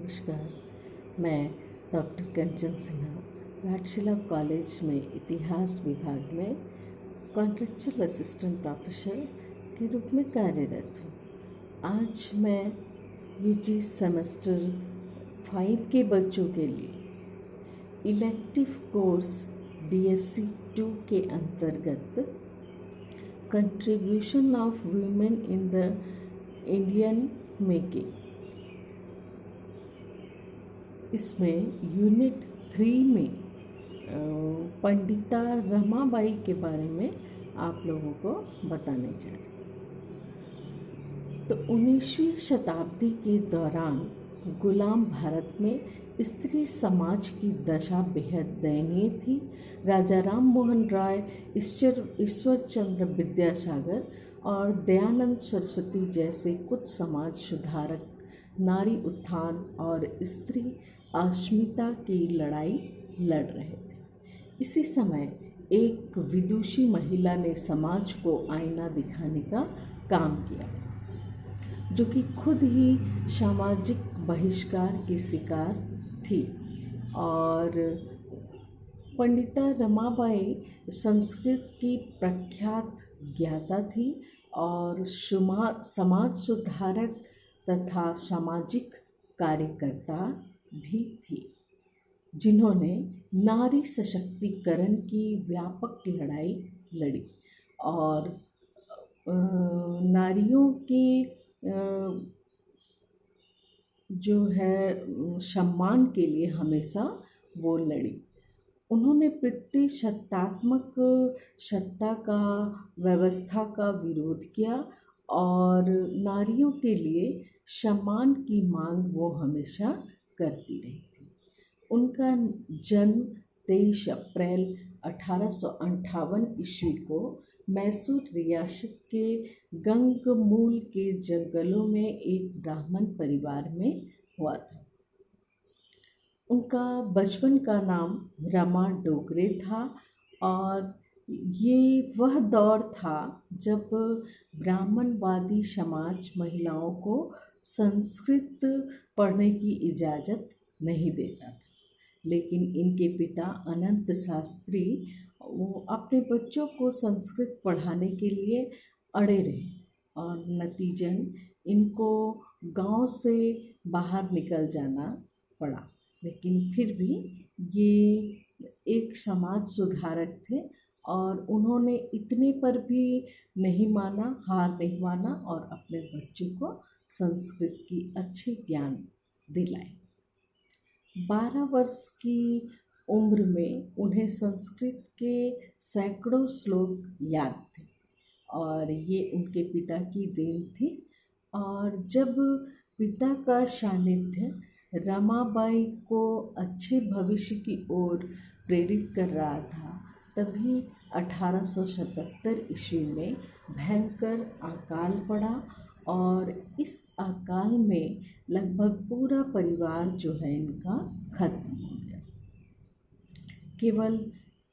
नमस्कार। मैं डॉक्टर कंचन सिन्हा घाटशिला कॉलेज में इतिहास विभाग में कॉन्ट्रेक्चुअल असिस्टेंट प्रोफेसर के रूप में कार्यरत हूँ। आज मैं यूजी सेमेस्टर 5 के बच्चों के लिए इलेक्टिव कोर्स DSc 2 के अंतर्गत contribution of women in the Indian making, इसमें यूनिट 3 में पंडिता रमाबाई के बारे में आप लोगों को बताने जा रही हूँ। तो 19वीं शताब्दी के दौरान गुलाम भारत में स्त्री समाज की दशा बेहद दयनीय थी। राजा राम मोहन राय, ईश्वर चंद्र विद्यासागर और दयानंद सरस्वती जैसे कुछ समाज सुधारक नारी उत्थान और स्त्री अस्मिता की लड़ाई लड़ रहे थे। इसी समय एक विदुषी महिला ने समाज को आईना दिखाने का काम किया, जो कि खुद ही सामाजिक बहिष्कार की शिकार थी। और पंडिता रमाबाई संस्कृत की प्रख्यात ज्ञाता थी और समाज सुधारक तथा सामाजिक कार्यकर्ता भी थी, जिन्होंने नारी सशक्तिकरण की व्यापक लड़ाई लड़ी और नारियों की जो है सम्मान के लिए हमेशा वो लड़ी। उन्होंने प्रतिशतात्मक सत्ता का व्यवस्था का विरोध किया और नारियों के लिए सम्मान की मांग वो हमेशा करती रही थी। उनका जन्म 23 अप्रैल 1858 ईस्वी को मैसूर रियासत के गंगमूल के जंगलों में एक ब्राह्मण परिवार में हुआ था। उनका बचपन का नाम रमा डोगरे था और ये वह दौर था जब ब्राह्मणवादी समाज महिलाओं को संस्कृत पढ़ने की इजाज़त नहीं देता था, लेकिन इनके पिता अनंत शास्त्री वो अपने बच्चों को संस्कृत पढ़ाने के लिए अड़े रहे और नतीजन इनको गांव से बाहर निकल जाना पड़ा। लेकिन फिर भी ये एक समाज सुधारक थे और उन्होंने इतने पर भी नहीं माना, हार नहीं माना और अपने बच्चों को संस्कृत की अच्छी ज्ञान दिलाए। 12 वर्ष की उम्र में उन्हें संस्कृत के सैकड़ों श्लोक याद थे और ये उनके पिता की देन थी। और जब पिता का सानिध्य रमाबाई को अच्छे भविष्य की ओर प्रेरित कर रहा था, तभी 1877 ईस्वी में भयंकर अकाल पड़ा और इस अकाल में लगभग पूरा परिवार जो है इनका खत्म हो गया। केवल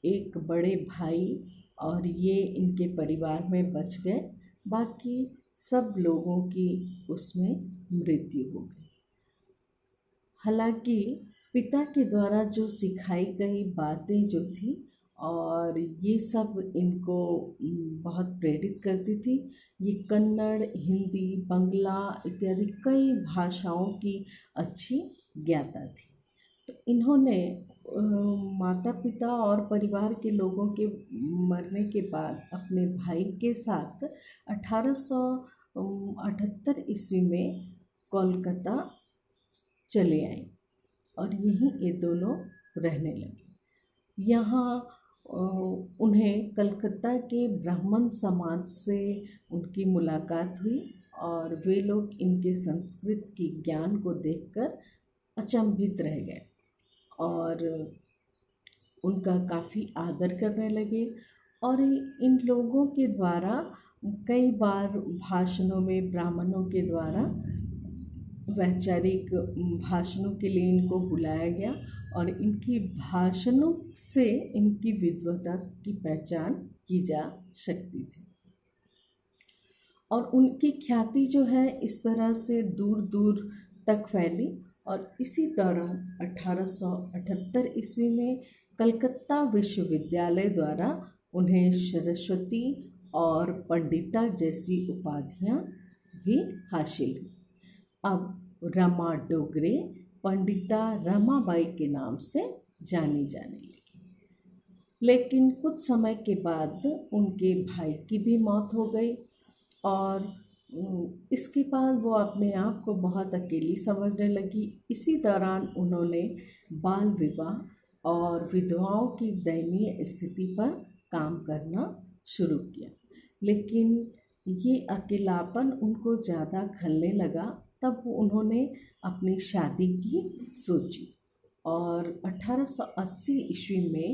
एक बड़े भाई और ये इनके परिवार में बच गए, बाकी सब लोगों की उसमें मृत्यु हो गई। हालांकि पिता के द्वारा जो सिखाई गई बातें जो थी और ये सब इनको बहुत प्रेरित करती थी। ये कन्नड़, हिंदी, बंगला इत्यादि कई भाषाओं की अच्छी ज्ञाता थी। तो इन्होंने माता पिता और परिवार के लोगों के मरने के बाद अपने भाई के साथ 1878 ईस्वी में कोलकाता चले आए और यहीं ये दोनों रहने लगे। यहाँ उन्हें कलकत्ता के ब्राह्मण समाज से उनकी मुलाकात हुई और वे लोग इनके संस्कृत की ज्ञान को देखकर अचंभित रह गए और उनका काफ़ी आदर करने लगे। और इन लोगों के द्वारा कई बार भाषणों में ब्राह्मणों के द्वारा वैचारिक भाषणों के लिए इनको बुलाया गया और इनकी भाषणों से इनकी विद्वता की पहचान की जा सकती थी। और उनकी ख्याति जो है इस तरह से दूर दूर तक फैली और इसी दौरान 1878 ईस्वी में कलकत्ता विश्वविद्यालय द्वारा उन्हें सरस्वती और पंडिता जैसी उपाधियां भी हासिल हुई। अब रमा डोगरे पंडिता रमाबाई के नाम से जानी जाने लगी। लेकिन कुछ समय के बाद उनके भाई की भी मौत हो गई और इसके बाद वो अपने आप को बहुत अकेली समझने लगी। इसी दौरान उन्होंने बाल विवाह और विधवाओं की दयनीय स्थिति पर काम करना शुरू किया, लेकिन ये अकेलापन उनको ज़्यादा खलने लगा। तब उन्होंने अपनी शादी की सोची और 1880 ईस्वी में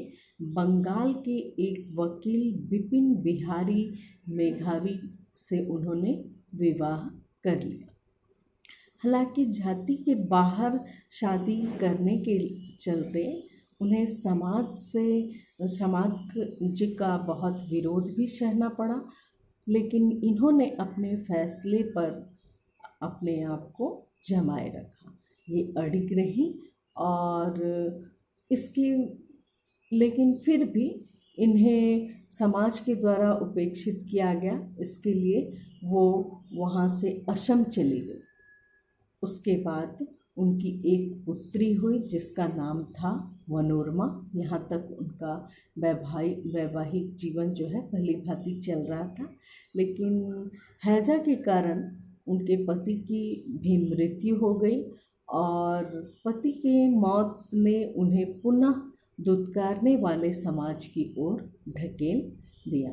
बंगाल के एक वकील बिपिन बिहारी मेघावी से उन्होंने विवाह कर लिया। हालांकि जाति के बाहर शादी करने के चलते उन्हें समाज का बहुत विरोध भी सहना पड़ा, लेकिन इन्होंने अपने फैसले पर अपने आप को जमाए रखा। ये अडिग रही और लेकिन फिर भी इन्हें समाज के द्वारा उपेक्षित किया गया। इसके लिए वो वहाँ से असम चली गई। उसके बाद उनकी एक पुत्री हुई जिसका नाम था मनोरमा। यहाँ तक उनका वैवाहिक जीवन जो है भली भांति चल रहा था, लेकिन हैजा के कारण उनके पति की भी मृत्यु हो गई और पति के मौत ने उन्हें पुनः दुत्कारने वाले समाज की ओर ढकेल दिया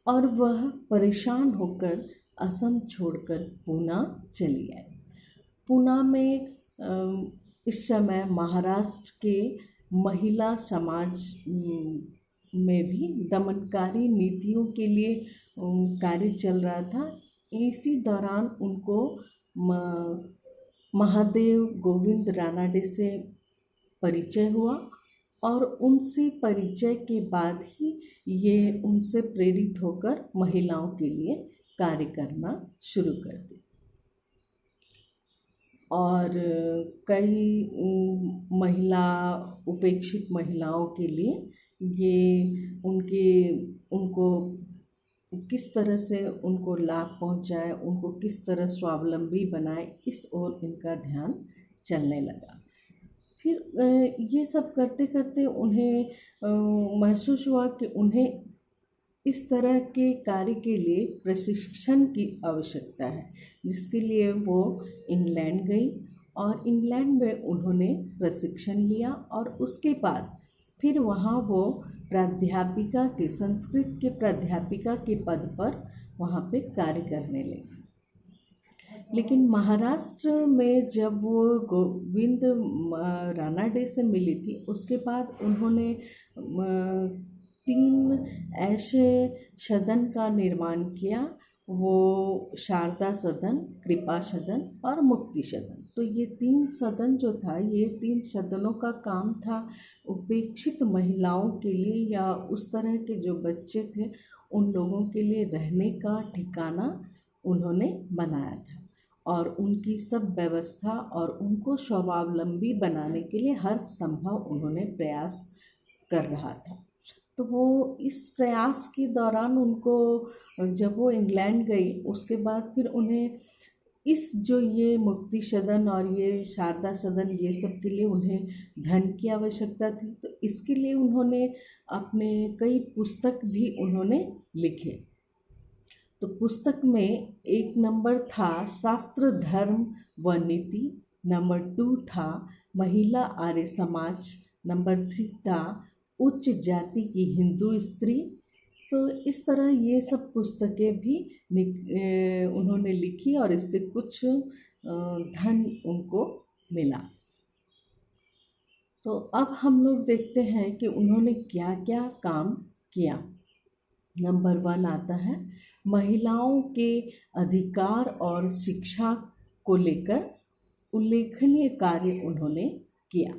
और वह परेशान होकर असम छोड़कर पूना चली आई। पूना में इस समय महाराष्ट्र के महिला समाज में भी दमनकारी नीतियों के लिए कार्य चल रहा था। इसी दौरान उनको महादेव गोविंद रानाडे से परिचय हुआ और उनसे परिचय के बाद ही ये उनसे प्रेरित होकर महिलाओं के लिए कार्य करना शुरू कर दिया और कई उपेक्षित महिलाओं के लिए ये उनको किस तरह से उनको लाभ पहुंचाए, उनको किस तरह स्वावलंबी बनाए, इस ओर इनका ध्यान चलने लगा। फिर ये सब करते करते उन्हें महसूस हुआ कि उन्हें इस तरह के कार्य के लिए प्रशिक्षण की आवश्यकता है, जिसके लिए वो इंग्लैंड गई और इंग्लैंड में उन्होंने प्रशिक्षण लिया और उसके बाद फिर वहाँ वो संस्कृत के प्राध्यापिका के पद पर वहाँ पे कार्य करने लगी। लेकिन महाराष्ट्र में जब वो गोविंद रानाडे से मिली थी, उसके बाद उन्होंने 3 ऐसे सदन का निर्माण किया। वो शारदा सदन, कृपा सदन और मुक्ति सदन। तो ये 3 सदन जो था, ये 3 सदनों का काम था उपेक्षित महिलाओं के लिए या उस तरह के जो बच्चे थे उन लोगों के लिए रहने का ठिकाना उन्होंने बनाया था और उनकी सब व्यवस्था और उनको स्वावलंबी बनाने के लिए हर संभव उन्होंने प्रयास कर रहा था। तो वो इस प्रयास के दौरान उनको, जब वो इंग्लैंड गई उसके बाद फिर उन्हें ये मुक्ति सदन और ये शारदा सदन, ये सब के लिए उन्हें धन की आवश्यकता थी। तो इसके लिए उन्होंने अपने कई पुस्तक भी उन्होंने लिखे। तो पुस्तक में एक नंबर था शास्त्र धर्म व नीति, नंबर 2 था महिला आर्य समाज, नंबर 3 था उच्च जाति की हिंदू स्त्री। तो इस तरह ये सब पुस्तकें भी उन्होंने लिखी और इससे कुछ धन उनको मिला। तो अब हम लोग देखते हैं कि उन्होंने क्या क्या काम किया। नंबर 1 आता है महिलाओं के अधिकार और शिक्षा को लेकर उल्लेखनीय कार्य उन्होंने किया।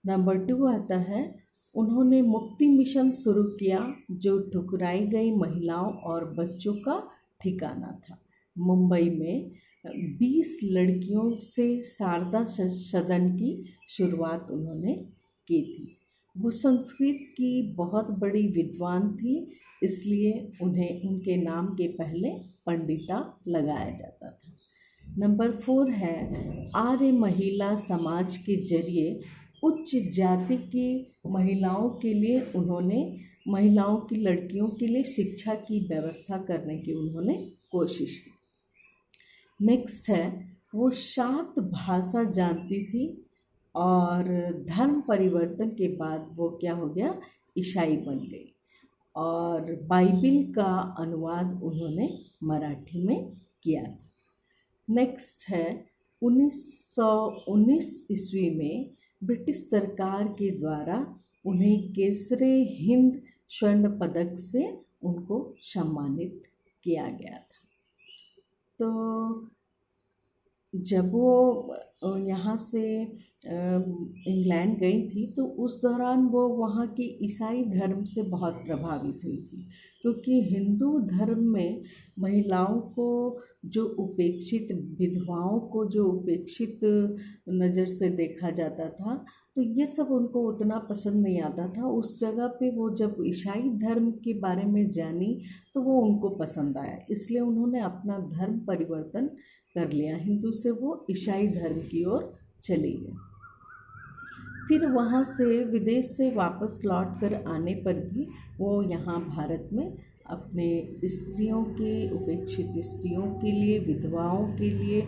नंबर 2 आता है उन्होंने मुक्ति मिशन शुरू किया जो ठुकराई गई महिलाओं और बच्चों का ठिकाना था। मुंबई में 20 लड़कियों से शारदा सदन की शुरुआत उन्होंने की थी। वो संस्कृत की बहुत बड़ी विद्वान थी, इसलिए उन्हें उनके नाम के पहले पंडिता लगाया जाता था। नंबर 4 है, आर्य महिला समाज के जरिए उच्च जाति की महिलाओं के लिए उन्होंने महिलाओं की लड़कियों के लिए शिक्षा की व्यवस्था करने की उन्होंने कोशिश की। नेक्स्ट है, वो 7 भाषा जानती थी और धर्म परिवर्तन के बाद वो क्या हो गया, ईसाई बन गई और बाइबिल का अनुवाद उन्होंने मराठी में किया था। नेक्स्ट है, 1919 ईस्वी में ब्रिटिश सरकार के द्वारा उन्हें केसरे हिंद स्वर्ण पदक से उनको सम्मानित किया गया था। तो जब वो यहाँ से इंग्लैंड गई थी तो उस दौरान वो वहाँ के ईसाई धर्म से बहुत प्रभावित हुई थी, क्योंकि हिंदू धर्म में महिलाओं को जो उपेक्षित, विधवाओं को जो उपेक्षित नज़र से देखा जाता था, तो ये सब उनको उतना पसंद नहीं आता था। उस जगह पे वो जब ईसाई धर्म के बारे में जानी तो वो उनको पसंद आया, इसलिए उन्होंने अपना धर्म परिवर्तन कर लिया, हिंदू से वो ईसाई धर्म की ओर चली गई। फिर वहाँ से विदेश से वापस लौट कर आने पर भी वो यहाँ भारत में अपने स्त्रियों के, उपेक्षित स्त्रियों के लिए, विधवाओं के लिए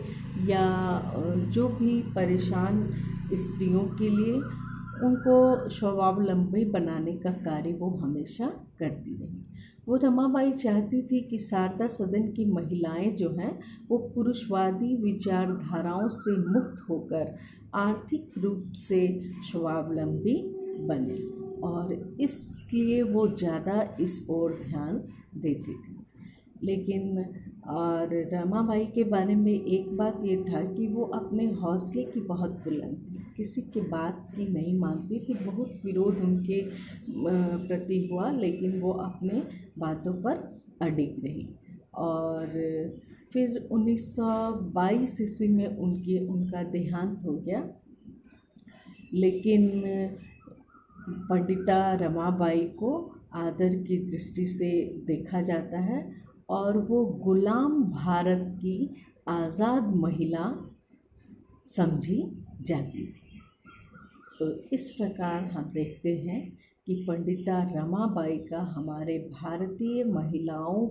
या जो भी परेशान स्त्रियों के लिए उनको स्वावलंबी बनाने का कार्य वो हमेशा करती रही। वो रमाबाई चाहती थी कि शारदा सदन की महिलाएं जो हैं वो पुरुषवादी विचारधाराओं से मुक्त होकर आर्थिक रूप से स्वावलंबी बने और इसलिए वो ज़्यादा इस ओर ध्यान देती थी। लेकिन और रमाबाई के बारे में एक बात ये था कि वो अपने हौसले की बहुत बुलंद थी, किसी की बात की नहीं मानती थी। बहुत विरोध उनके प्रति हुआ, लेकिन वो अपने बातों पर अडिग रही। और फिर 1922 ईस्वी में उनका देहांत हो गया। लेकिन पंडिता रमाबाई को आदर की दृष्टि से देखा जाता है और वो गुलाम भारत की आज़ाद महिला समझी जाती थी। तो इस प्रकार हम देखते हैं कि पंडिता रमाबाई का हमारे भारतीय महिलाओं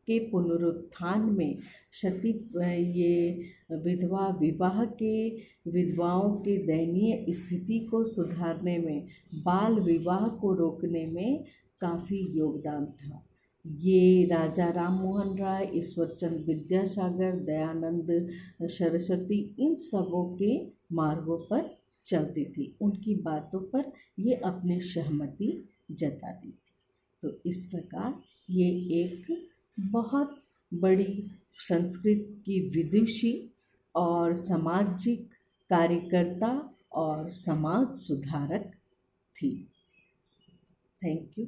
के पुनरुत्थान में ये विधवा विवाह के, विधवाओं के दयनीय स्थिति को सुधारने में, बाल विवाह को रोकने में काफ़ी योगदान था। ये राजा राम मोहन राय, ईश्वरचंद विद्यासागर, दयानंद सरस्वती, इन सबों के मार्गों पर चलती थी, उनकी बातों पर ये अपनी सहमति जताती थी। तो इस प्रकार ये एक बहुत बड़ी संस्कृत की विदुषी और सामाजिक कार्यकर्ता और समाज सुधारक थी। Thank you.